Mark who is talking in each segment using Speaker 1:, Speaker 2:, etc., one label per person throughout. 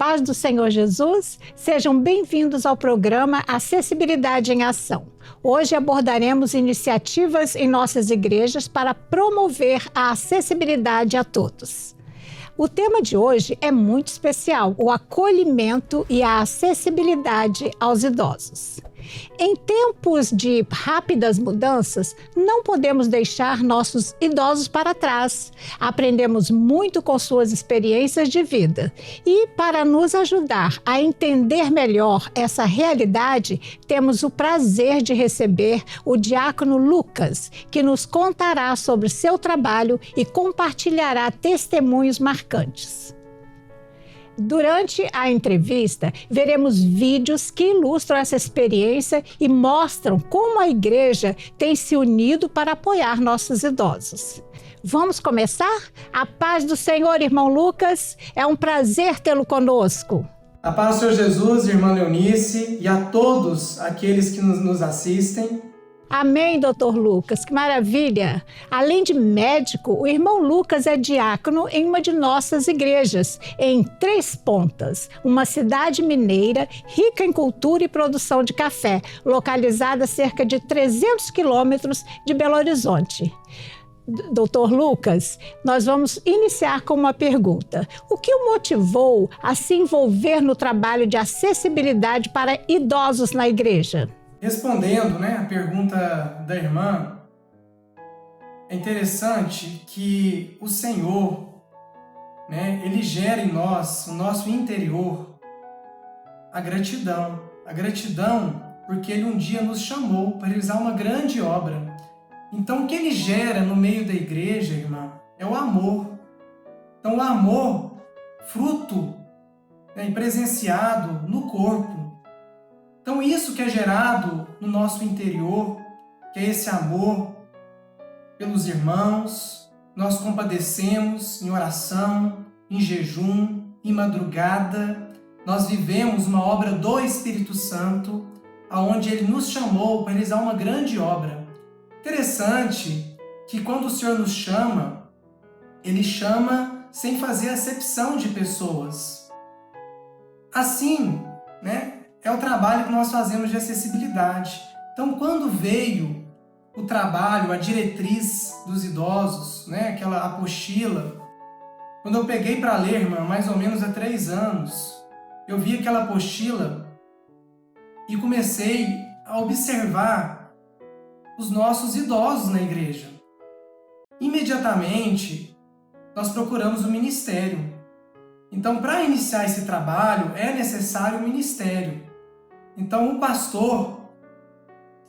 Speaker 1: paz do Senhor Jesus, sejam bem-vindos ao programa Acessibilidade em Ação. Hoje abordaremos iniciativas em nossas igrejas para promover a acessibilidade a todos. O tema de hoje é muito especial: o acolhimento e a acessibilidade aos idosos. Em tempos de rápidas mudanças, não podemos deixar nossos idosos para trás. Aprendemos muito com suas experiências de vida. E para nos ajudar a entender melhor essa realidade, temos o prazer de receber o diácono Lucas, que nos contará sobre seu trabalho e compartilhará testemunhos marcantes. Durante a entrevista, veremos vídeos que ilustram essa experiência e mostram como a igreja tem se unido para apoiar nossos idosos. Vamos começar? A paz do Senhor, irmão Lucas. É um prazer tê-lo conosco.
Speaker 2: A paz do Senhor Jesus, irmã Leonice, e a todos aqueles que nos assistem.
Speaker 1: Amém, doutor Lucas, que maravilha! Além de médico, o irmão Lucas é diácono em uma de nossas igrejas, em Três Pontas, uma cidade mineira rica em cultura e produção de café, localizada a cerca de 300 quilômetros de Belo Horizonte. Doutor Lucas, nós vamos iniciar com uma pergunta. O que o motivou a se envolver no trabalho de acessibilidade para idosos na igreja?
Speaker 2: Respondendo, a pergunta da irmã, é interessante que o Senhor, Ele gera em nós, no nosso interior, a gratidão. A gratidão porque Ele um dia nos chamou para realizar uma grande obra. Então, o que Ele gera no meio da igreja, irmã, é o amor. Então, o amor, fruto e presenciado no corpo. Então, isso que é gerado no nosso interior, que é esse amor pelos irmãos, nós compadecemos em oração, em jejum, em madrugada. Nós vivemos uma obra do Espírito Santo, aonde Ele nos chamou para realizar uma grande obra. Interessante que quando o Senhor nos chama, Ele chama sem fazer acepção de pessoas. Assim, é o trabalho que nós fazemos de acessibilidade. Então, quando veio o trabalho, a diretriz dos idosos, aquela apostila, quando eu peguei para ler, irmã, mais ou menos há 3 anos, eu vi aquela apostila e comecei a observar os nossos idosos na igreja. Imediatamente, nós procuramos o ministério. Então, para iniciar esse trabalho, é necessário o ministério. Então, o pastor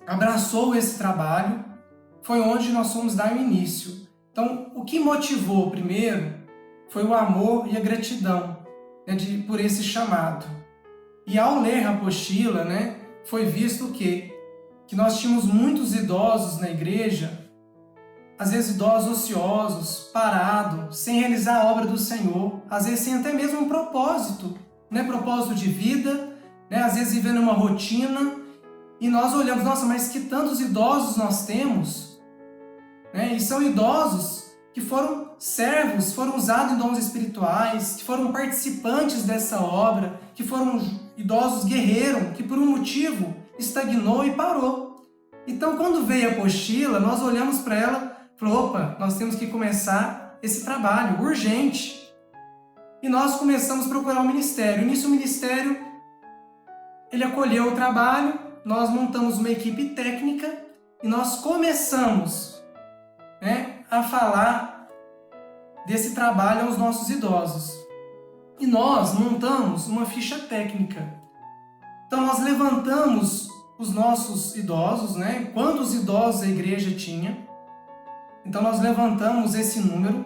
Speaker 2: abraçou esse trabalho, foi onde nós fomos dar o início. Então, o que motivou primeiro foi o amor e a gratidão por esse chamado. E ao ler a apostila, foi visto que nós tínhamos muitos idosos na igreja, às vezes idosos ociosos, parados, sem realizar a obra do Senhor, às vezes sem até mesmo um propósito, propósito de vida, às vezes vivendo uma rotina, e nós olhamos, nossa, mas que tantos idosos nós temos, e são idosos que foram servos, foram usados em dons espirituais, que foram participantes dessa obra, que foram idosos guerreiros, que por um motivo estagnou e parou. Então, quando veio a apostila, nós olhamos para ela e falamos, opa, nós temos que começar esse trabalho urgente. E nós começamos a procurar o ministério. Nisso, o ministério, ele acolheu o trabalho, nós montamos uma equipe técnica e nós começamos a falar desse trabalho aos nossos idosos. E nós montamos uma ficha técnica. Então, nós levantamos os nossos idosos, quantos idosos a igreja tinha. Então, nós levantamos esse número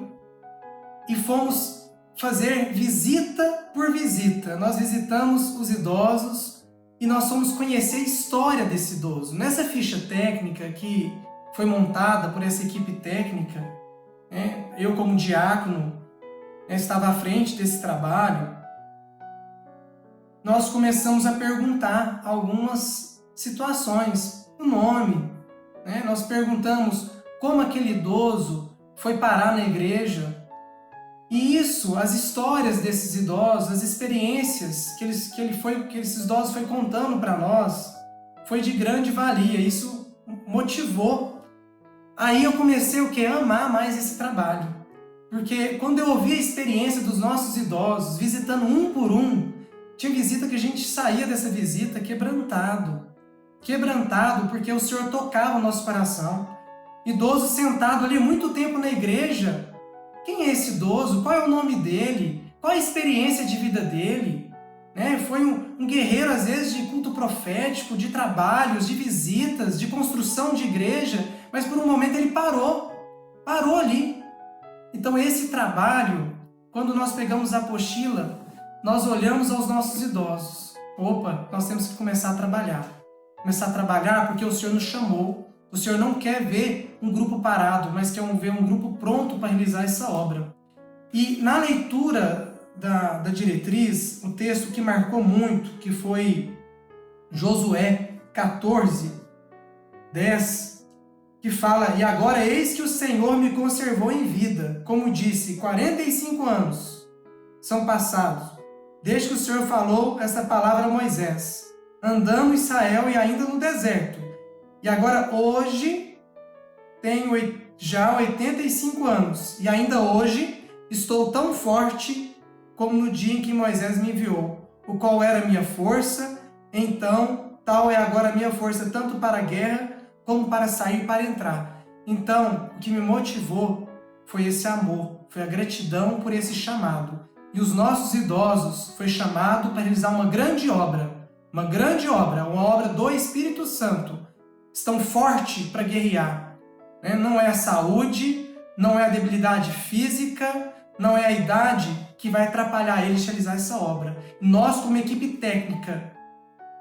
Speaker 2: e fomos fazer visita por visita. Nós visitamos os idosos e nós fomos conhecer a história desse idoso. Nessa ficha técnica que foi montada por essa equipe técnica, eu como diácono estava à frente desse trabalho, nós começamos a perguntar algumas situações, o nome, Nós perguntamos como aquele idoso foi parar na igreja E isso, as histórias desses idosos, as experiências que esses idosos foi contando para nós, foi de grande valia. Isso motivou. Aí eu comecei a amar mais esse trabalho. Porque quando eu ouvi a experiência dos nossos idosos, visitando um por um, tinha visita que a gente saía dessa visita quebrantado porque o Senhor tocava o nosso coração. Idoso sentado ali muito tempo na igreja. Quem é esse idoso? Qual é o nome dele? Qual é a experiência de vida dele? Foi um guerreiro, às vezes, de culto profético, de trabalhos, de visitas, de construção de igreja, mas por um momento ele parou ali. Então esse trabalho, quando nós pegamos a apostila, nós olhamos aos nossos idosos. Opa, nós temos que começar a trabalhar. Começar a trabalhar porque o Senhor nos chamou. O Senhor não quer ver um grupo parado, mas quer ver um grupo pronto para realizar essa obra. E na leitura da diretriz, o texto que marcou muito, que foi Josué 14, 10, que fala: "E agora eis que o Senhor me conservou em vida, como disse, 45 anos são passados, desde que o Senhor falou essa palavra a Moisés, andando em Israel e ainda no deserto. E agora hoje tenho já 85 anos, e ainda hoje estou tão forte como no dia em que Moisés me enviou, o qual era a minha força, então tal é agora a minha força tanto para a guerra como para sair e para entrar." Então, o que me motivou foi esse amor, foi a gratidão por esse chamado. E os nossos idosos foi chamado para realizar uma grande obra, uma obra do Espírito Santo. Estão fortes para guerrear. Não é a saúde, não é a debilidade física, não é a idade que vai atrapalhar eles de realizar essa obra. Nós, como equipe técnica,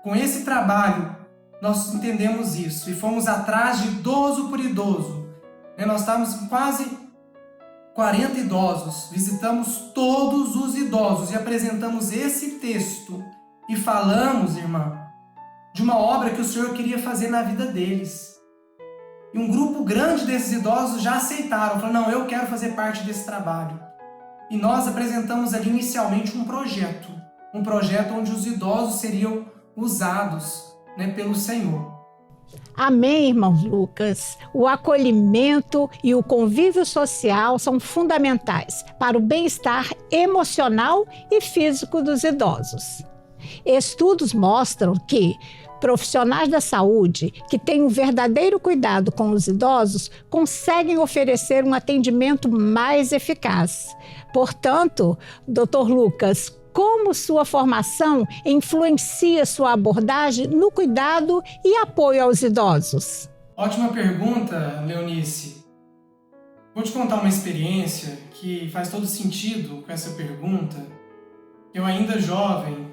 Speaker 2: com esse trabalho, nós entendemos isso e fomos atrás de idoso por idoso. Nós estávamos com quase 40 idosos, visitamos todos os idosos e apresentamos esse texto e falamos, irmã, de uma obra que o Senhor queria fazer na vida deles. E um grupo grande desses idosos já aceitaram, falaram: "Não, eu quero fazer parte desse trabalho." E nós apresentamos ali inicialmente um projeto onde os idosos seriam usados pelo Senhor.
Speaker 1: Amém, irmão Lucas. O acolhimento e o convívio social são fundamentais para o bem-estar emocional e físico dos idosos. Estudos mostram que profissionais da saúde que têm um verdadeiro cuidado com os idosos conseguem oferecer um atendimento mais eficaz. Portanto, Dr. Lucas, como sua formação influencia sua abordagem no cuidado e apoio aos idosos?
Speaker 2: Ótima pergunta, Leonice. Vou te contar uma experiência que faz todo sentido com essa pergunta. Eu ainda jovem,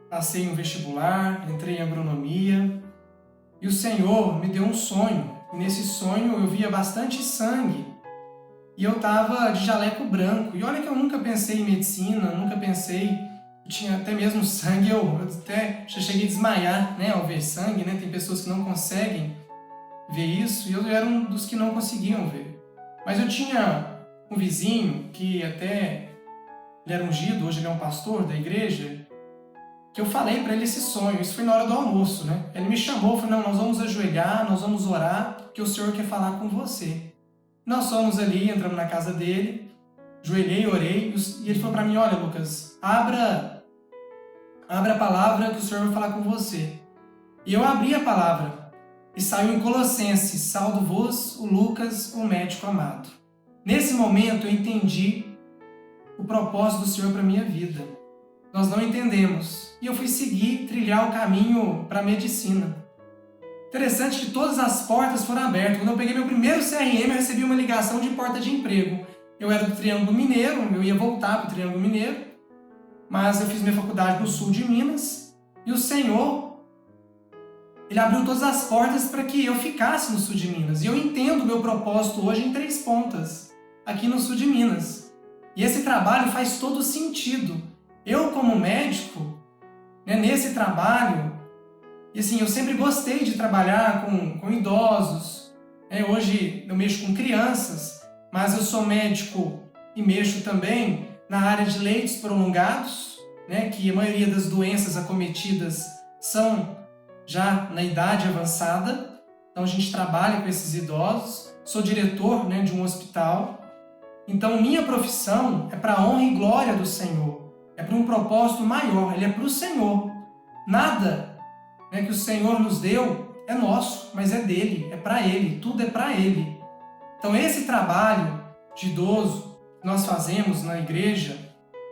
Speaker 2: passei no vestibular, entrei em agronomia e o Senhor me deu um sonho. E nesse sonho eu via bastante sangue. E eu estava de jaleco branco. E olha que eu nunca pensei em medicina, eu tinha até mesmo sangue, eu até já cheguei a desmaiar, ao ver sangue, Tem pessoas que não conseguem ver isso, e eu era um dos que não conseguiam ver. Mas eu tinha um vizinho, que até ele era ungido, hoje ele é um pastor da igreja, que eu falei para ele esse sonho, isso foi na hora do almoço, Ele me chamou, falou: "Não, nós vamos ajoelhar, nós vamos orar, porque o Senhor quer falar com você." Nós fomos ali, entramos na casa dele, ajoelhei, orei, e ele falou para mim: "Olha, Lucas, abra a palavra que o Senhor vai falar com você." E eu abri a palavra, e saiu em Colossenses: "Saldo-vos o Lucas, o médico amado." Nesse momento eu entendi o propósito do Senhor para a minha vida. Nós não entendemos, e eu fui trilhar o caminho para a medicina. Interessante que todas as portas foram abertas. Quando eu peguei meu primeiro CRM, eu recebi uma ligação de porta de emprego. Eu era do Triângulo Mineiro, eu ia voltar para o Triângulo Mineiro, mas eu fiz minha faculdade no sul de Minas, e o Senhor, Ele abriu todas as portas para que eu ficasse no sul de Minas. E eu entendo o meu propósito hoje em 3 pontas, aqui no sul de Minas. E esse trabalho faz todo sentido. Eu, como médico, nesse trabalho, e assim, eu sempre gostei de trabalhar com idosos. Hoje eu mexo com crianças, mas eu sou médico e mexo também na área de leitos prolongados, né, que a maioria das doenças acometidas são já na idade avançada. Então a gente trabalha com esses idosos. Sou diretor, né, de um hospital. Então minha profissão é para a honra e glória do Senhor. É para um propósito maior, ele é para o Senhor. Nada, né, que o Senhor nos deu é nosso, mas é dele, é para ele, tudo é para ele. Então esse trabalho de idoso que nós fazemos na igreja,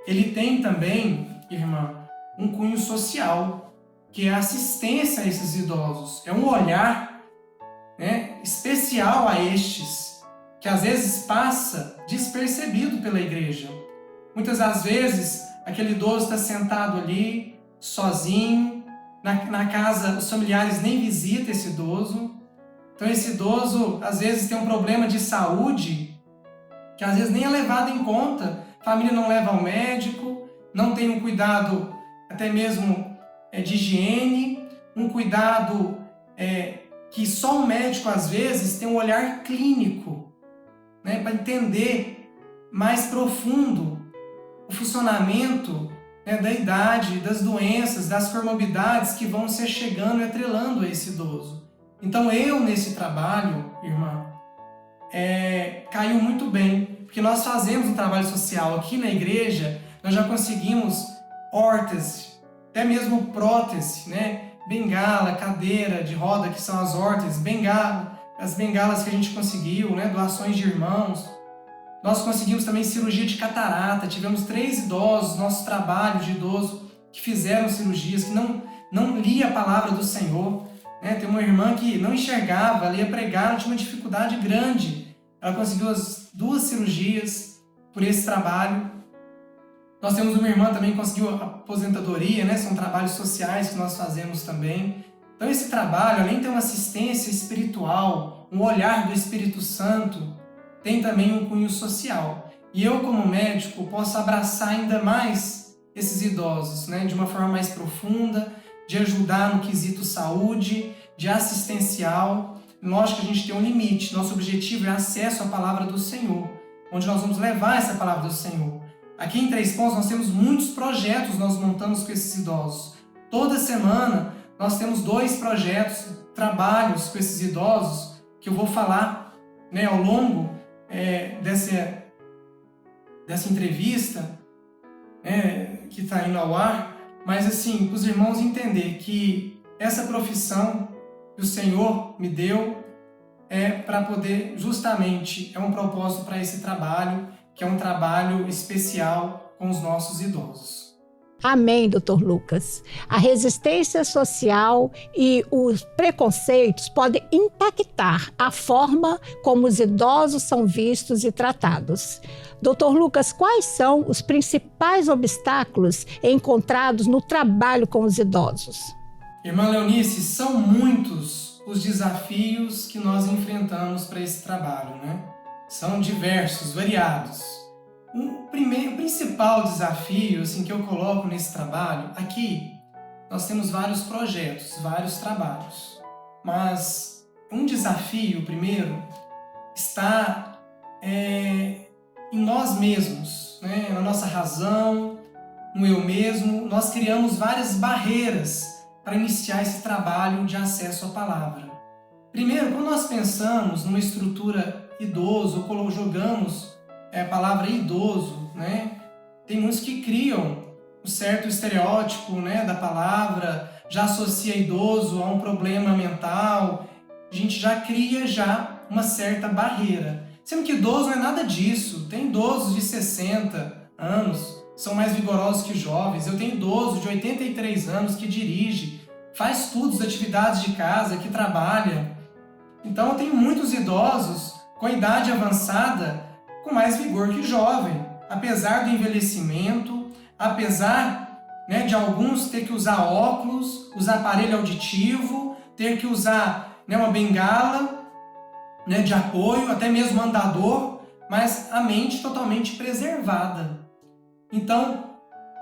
Speaker 2: ele tem também, irmã, um cunho social, que é a assistência a esses idosos. É um olhar, né, especial a estes, que às vezes passa despercebido pela igreja. Muitas das vezes, aquele idoso está sentado ali, sozinho, na casa, os familiares nem visitam esse idoso. Então esse idoso, às vezes, tem um problema de saúde, que às vezes nem é levado em conta. A família não leva ao médico, não tem um cuidado até mesmo de higiene, um cuidado que só um médico, às vezes, tem um olhar clínico, né, para entender mais profundo o funcionamento, né, da idade, das doenças, das comorbidades que vão se chegando e atrelando a esse idoso. Então eu, nesse trabalho, irmã, caiu muito bem, porque nós fazemos um trabalho social aqui na igreja. Nós já conseguimos órtese, até mesmo prótese, né? Bengala, cadeira de roda, que são as órteses, bengala, as bengalas que a gente conseguiu, né? Doações de irmãos. Nós conseguimos também cirurgia de catarata. Tivemos 3 idosos, nosso trabalho de idoso, que fizeram cirurgias, que não lia a palavra do Senhor, né? Tem uma irmã que não enxergava, ela ia pregar, tinha uma dificuldade grande. Ela conseguiu as 2 cirurgias por esse trabalho. Nós temos uma irmã também que conseguiu a aposentadoria, né? São trabalhos sociais que nós fazemos também. Então esse trabalho, além de ter uma assistência espiritual, um olhar do Espírito Santo, tem também um cunho social. E eu, como médico, posso abraçar ainda mais esses idosos, né? De uma forma mais profunda, de ajudar no quesito saúde, de assistencial. Lógico que a gente tem um limite. Nosso objetivo é acesso à palavra do Senhor, onde nós vamos levar essa palavra do Senhor. Aqui em Três Pontos nós temos muitos projetos, nós montamos com esses idosos. Toda semana nós temos 2 projetos, trabalhos com esses idosos, que eu vou falar, né, ao longo dessa entrevista, que está indo ao ar. Mas assim, para os irmãos entender que essa profissão que o Senhor me deu para poder, justamente, é um propósito para esse trabalho, que é um trabalho especial com os nossos idosos.
Speaker 1: Amém, Dr. Lucas. A resistência social e os preconceitos podem impactar a forma como os idosos são vistos e tratados. Dr. Lucas, quais são os principais obstáculos encontrados no trabalho com os idosos?
Speaker 2: Irmã Leonice, são muitos os desafios que nós enfrentamos para esse trabalho, né? São diversos, variados. O principal desafio, assim, que eu coloco nesse trabalho, aqui nós temos vários projetos, vários trabalhos. Mas um desafio, primeiro, está em nós mesmos, né? Na nossa razão, no eu mesmo. Nós criamos várias barreiras para iniciar esse trabalho de acesso à palavra. Primeiro, quando nós pensamos numa estrutura idoso, ou jogamos a palavra idoso, né? Tem muitos que criam um certo estereótipo, né, da palavra, já associa idoso a um problema mental. A gente já cria uma certa barreira. Sendo que idoso não é nada disso. Tem idosos de 60 anos, são mais vigorosos que jovens. Eu tenho idoso de 83 anos que dirige, faz tudo, as atividades de casa, que trabalha. Então eu tenho muitos idosos com idade avançada, com mais vigor que jovem, apesar do envelhecimento, apesar, né, de alguns ter que usar óculos, usar aparelho auditivo, ter que usar, né, uma bengala, né, de apoio, até mesmo andador, mas a mente totalmente preservada. Então,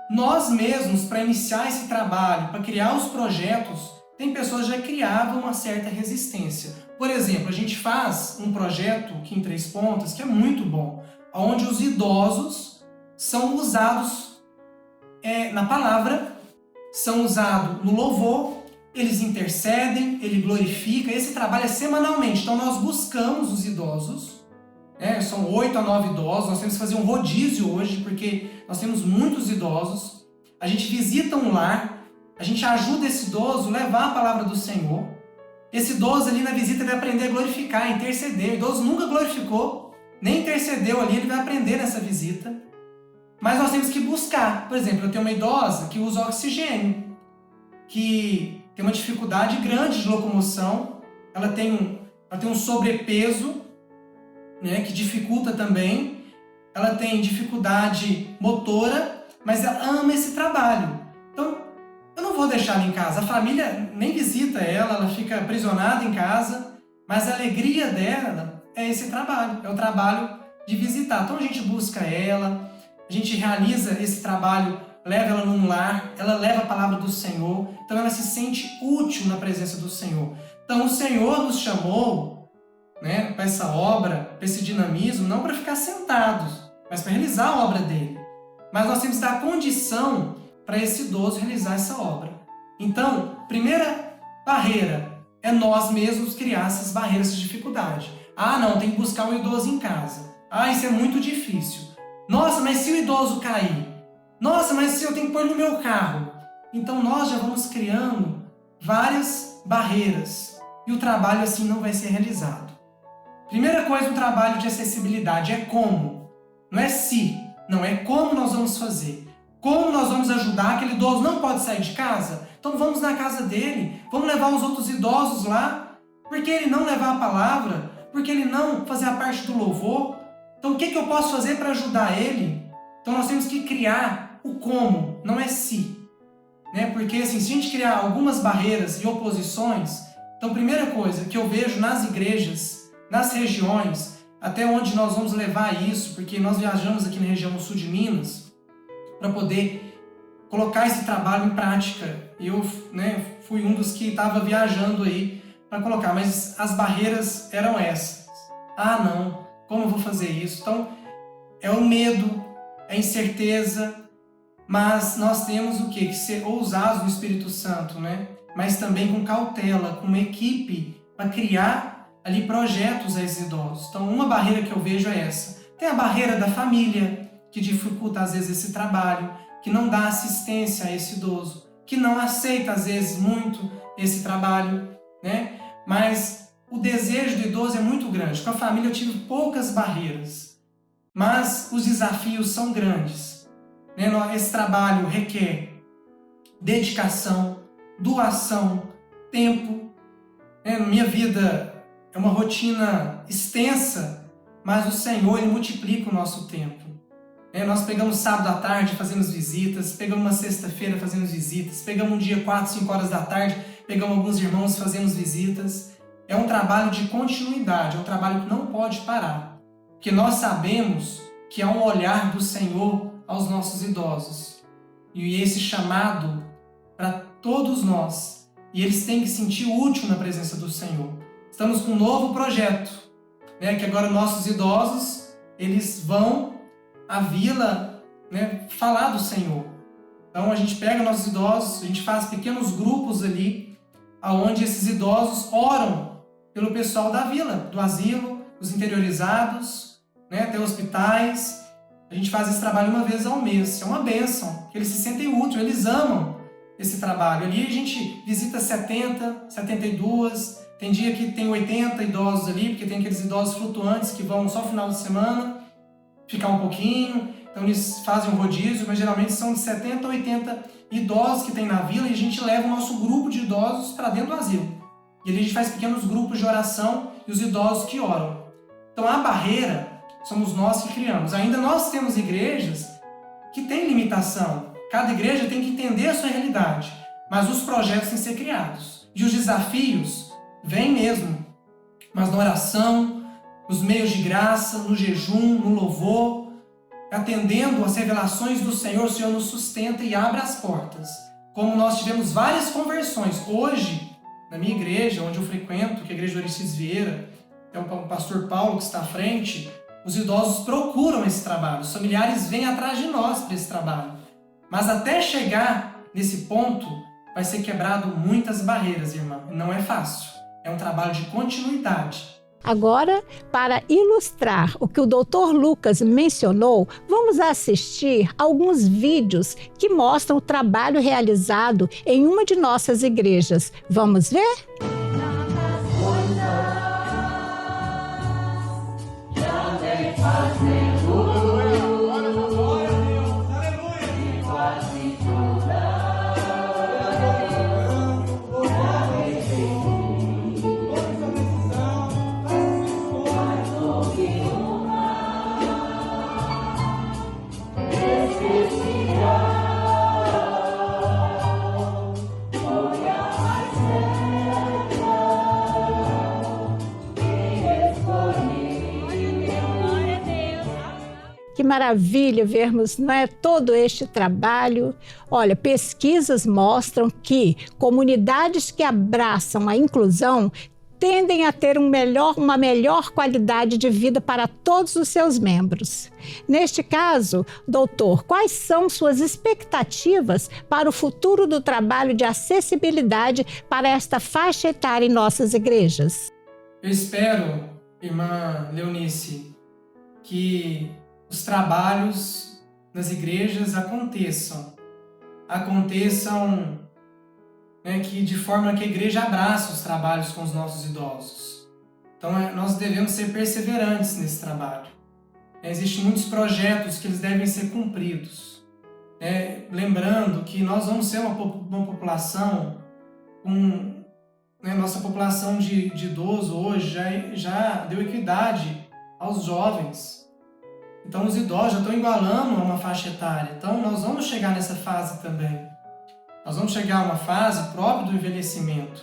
Speaker 2: nós mesmos, para iniciar esse trabalho, para criar os projetos, tem pessoas que já criavam uma certa resistência. Por exemplo, a gente faz um projeto aqui em Três Pontas que é muito bom. onde os idosos são usados na palavra, são usados no louvor, eles intercedem, ele glorifica. Esse trabalho é semanalmente, então nós buscamos os idosos, são 8 a 9 idosos, nós temos que fazer um rodízio hoje, porque nós temos muitos idosos. A gente visita um lar, a gente ajuda esse idoso a levar a palavra do Senhor. Esse idoso ali na visita vai aprender a glorificar, a interceder. O idoso nunca glorificou, nem intercedeu ali, ele vai aprender nessa visita. Mas nós temos que buscar. Por exemplo, eu tenho uma idosa que usa oxigênio, que tem uma dificuldade grande de locomoção, ela tem um sobrepeso, que dificulta também, ela tem dificuldade motora, mas ela ama esse trabalho. Então, eu não vou deixar ela em casa, a família nem visita ela fica aprisionada em casa, mas a alegria dela é esse trabalho, é o trabalho de visitar. Então a gente busca ela, a gente realiza esse trabalho, leva ela num lar, ela leva a palavra do Senhor, então ela se sente útil na presença do Senhor. Então o Senhor nos chamou para essa obra, para esse dinamismo, não para ficar sentados, mas para realizar a obra dele. Mas nós temos que dar condição para esse idoso realizar essa obra. Então, primeira barreira é nós mesmos criar essas barreiras de dificuldade. Ah, não, tem que buscar um idoso em casa. Ah, isso é muito difícil. Nossa, mas se o idoso cair? Nossa, mas se eu tenho que pôr no meu carro? Então nós já vamos criando várias barreiras e o trabalho assim não vai ser realizado. Primeira coisa, um trabalho de acessibilidade é como. Não é se, não é como nós vamos fazer. Como nós vamos ajudar? Aquele idoso não pode sair de casa? Então vamos na casa dele, vamos levar os outros idosos lá. Por que ele não levar a palavra? Por que ele não fazer a parte do louvor? Então o que eu posso fazer para ajudar ele? Então nós temos que criar o como, não é se. Porque assim, se a gente criar algumas barreiras e oposições, então a primeira coisa que eu vejo nas igrejas, nas regiões, até onde nós vamos levar isso, porque nós viajamos aqui na região sul de Minas, para poder colocar esse trabalho em prática. Eu fui um dos que estava viajando aí para colocar, mas as barreiras eram essas. Ah, não, como eu vou fazer isso? Então, é o medo, é a incerteza, mas nós temos o quê? Que ser ousados no Espírito Santo, mas também com cautela, com uma equipe para criar ali projetos a esses idosos. Então, uma barreira que eu vejo é essa. Tem a barreira da família, que dificulta às vezes esse trabalho, que não dá assistência a esse idoso, que não aceita às vezes muito esse trabalho, Mas o desejo do idoso é muito grande. Com a família eu tive poucas barreiras, mas os desafios são grandes. Esse trabalho requer dedicação, doação, tempo. Na minha vida é uma rotina extensa, mas o Senhor ele multiplica o nosso tempo. Nós pegamos sábado à tarde, fazemos visitas, pegamos uma sexta-feira, fazemos visitas, pegamos um dia 4, 5 horas da tarde, pegamos alguns irmãos, fazemos visitas. É um trabalho de continuidade, é um trabalho que não pode parar, porque nós sabemos que há um olhar do Senhor aos nossos idosos, e esse chamado para todos nós, e eles têm que se sentir útil na presença do Senhor. Estamos com um novo projeto, que agora nossos idosos, eles vão à vila, falar do Senhor. Então a gente pega nossos idosos, a gente faz pequenos grupos ali, onde esses idosos oram pelo pessoal da vila, do asilo, os interiorizados, até hospitais. A gente faz esse trabalho uma vez ao mês. É uma bênção, que eles se sentem úteis, eles amam esse trabalho. Ali a gente visita 70, 72, tem dia que tem 80 idosos ali, porque tem aqueles idosos flutuantes que vão só no final de semana, ficar um pouquinho, então eles fazem um rodízio, mas geralmente são de 70 a 80 idosos que tem na vila e a gente leva o nosso grupo de idosos para dentro do asilo. E ali a gente faz pequenos grupos de oração e os idosos que oram. Então a barreira somos nós que criamos. Ainda nós temos igrejas que têm limitação. Cada igreja tem que entender a sua realidade, mas os projetos têm que ser criados. E os desafios vêm mesmo, mas na oração, nos meios de graça, no jejum, no louvor, atendendo às revelações do Senhor, o Senhor nos sustenta e abre as portas. Como nós tivemos várias conversões. Hoje, na minha igreja, onde eu frequento, que é a igreja do Aristides Vieira, é o pastor Paulo que está à frente, os idosos procuram esse trabalho, os familiares vêm atrás de nós para esse trabalho. Mas até chegar nesse ponto, vai ser quebrado muitas barreiras, irmã. Não é fácil, é um trabalho de continuidade.
Speaker 1: Agora, para ilustrar o que o Dr. Lucas mencionou, vamos assistir alguns vídeos que mostram o trabalho realizado em uma de nossas igrejas. Vamos ver? Que maravilha vermos, não é, todo este trabalho. Olha, pesquisas mostram que comunidades que abraçam a inclusão tendem a ter uma melhor qualidade de vida para todos os seus membros. Neste caso, doutor, quais são suas expectativas para o futuro do trabalho de acessibilidade para esta faixa etária em nossas igrejas?
Speaker 2: Eu espero, irmã Leonice, que os trabalhos nas igrejas aconteçam, né, que de forma que a igreja abrace os trabalhos com os nossos idosos. Então nós devemos ser perseverantes nesse trabalho. Existem muitos projetos que eles devem ser cumpridos. Lembrando que nós vamos ser uma população nossa população de idoso hoje já deu equidade aos jovens. Então os idosos já estão igualando a uma faixa etária. Então nós vamos chegar nessa fase também. Nós vamos chegar a uma fase própria do envelhecimento.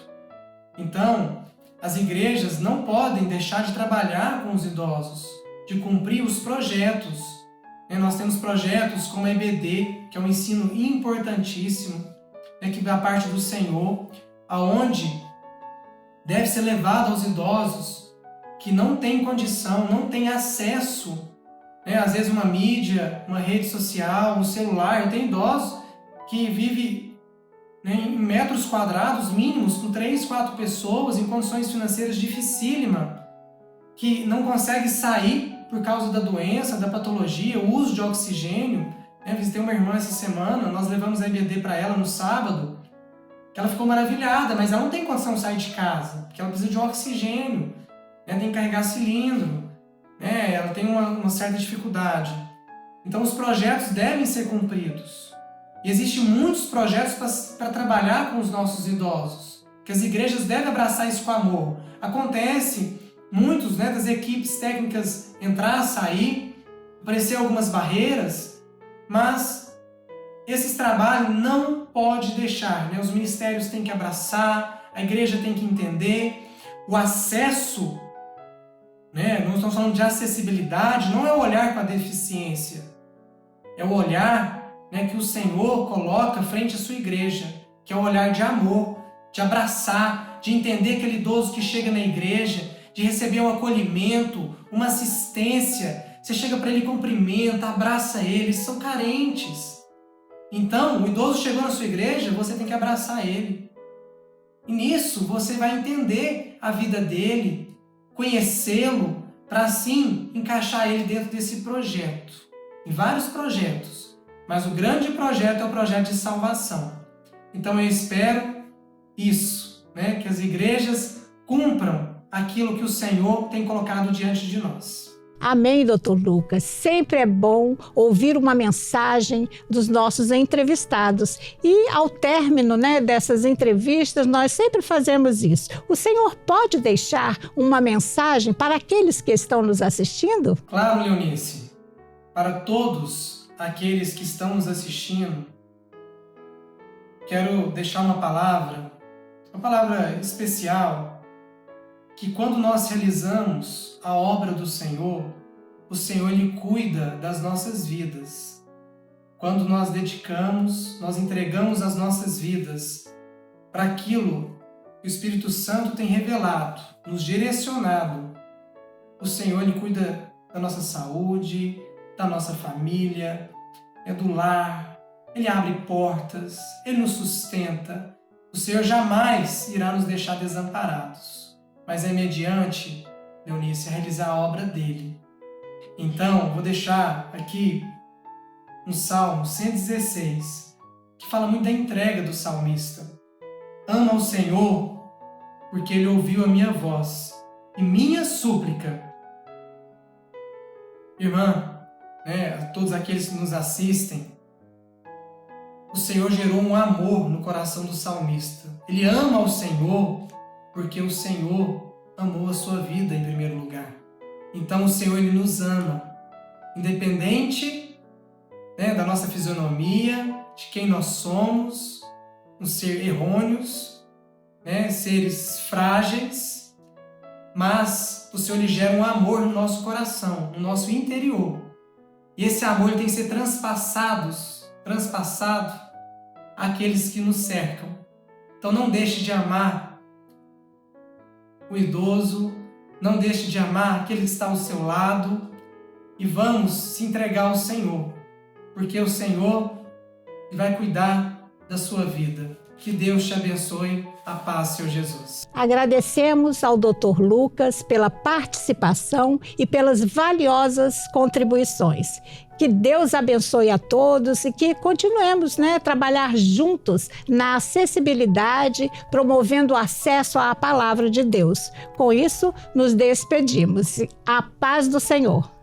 Speaker 2: Então, as igrejas não podem deixar de trabalhar com os idosos, de cumprir os projetos. Nós temos projetos como a EBD, que é um ensino importantíssimo, que da parte do Senhor, aonde deve ser levado aos idosos que não têm condição, não têm acesso, às vezes uma mídia, uma rede social, um celular. Tem idosos que vivem em metros quadrados mínimos, com 3, 4 pessoas, em condições financeiras dificílimas, que não consegue sair por causa da doença, da patologia, o uso de oxigênio. Visitei uma irmã essa semana, nós levamos a EBD para ela no sábado, que ela ficou maravilhada, mas ela não tem condição de sair de casa, porque ela precisa de oxigênio, tem que carregar cilindro, ela tem uma certa dificuldade. Então os projetos devem ser cumpridos. E existem muitos projetos para trabalhar com os nossos idosos, que as igrejas devem abraçar isso com amor. Acontece muitos das equipes técnicas entrar, sair, aparecer algumas barreiras, mas esses trabalhos não pode deixar. Os ministérios têm que abraçar, a igreja tem que entender. O acesso, nós estamos falando de acessibilidade, não é o olhar com a deficiência, é o olhar que o Senhor coloca frente à sua igreja, que é o olhar de amor, de abraçar, de entender aquele idoso que chega na igreja, de receber um acolhimento, uma assistência. Você chega para ele, cumprimenta, abraça ele, eles são carentes. Então, o idoso chegou na sua igreja, você tem que abraçar ele. E nisso você vai entender a vida dele, conhecê-lo, para assim encaixar ele dentro desse projeto. Em vários projetos. Mas o grande projeto é o projeto de salvação. Então eu espero isso, que as igrejas cumpram aquilo que o Senhor tem colocado diante de nós.
Speaker 1: Amém, doutor Lucas. Sempre é bom ouvir uma mensagem dos nossos entrevistados. E ao término dessas entrevistas, nós sempre fazemos isso. O senhor pode deixar uma mensagem para aqueles que estão nos assistindo?
Speaker 2: Claro, Leonice. Para todos aqueles que estão nos assistindo, quero deixar uma palavra especial, que quando nós realizamos a obra do Senhor, o Senhor Ele cuida das nossas vidas. Quando nós dedicamos, nós entregamos as nossas vidas para aquilo que o Espírito Santo tem revelado, nos direcionado, o Senhor Ele cuida da nossa saúde, da nossa família, do lar. Ele abre portas, Ele nos sustenta. O Senhor jamais irá nos deixar desamparados, mas é mediante, Leonice, realizar a obra dEle. Então, vou deixar aqui um Salmo 116, que fala muito da entrega do salmista. Ama o Senhor, porque Ele ouviu a minha voz e minha súplica. Irmã, a todos aqueles que nos assistem, o Senhor gerou um amor no coração do salmista. Ele ama o Senhor porque o Senhor amou a sua vida em primeiro lugar. Então o Senhor, Ele nos ama, independente da nossa fisionomia, de quem nós somos, um ser errôneos, seres frágeis, mas o Senhor, Ele gera um amor no nosso coração, no nosso interior. E esse amor, ele tem que ser transpassado àqueles que nos cercam. Então não deixe de amar o idoso, não deixe de amar aquele que está ao seu lado, e vamos se entregar ao Senhor, porque o Senhor vai cuidar da sua vida. Que Deus te abençoe. A paz, Senhor Jesus.
Speaker 1: Agradecemos ao Dr. Lucas pela participação e pelas valiosas contribuições. Que Deus abençoe a todos e que continuemos a trabalhar juntos na acessibilidade, promovendo o acesso à palavra de Deus. Com isso, nos despedimos. A paz do Senhor.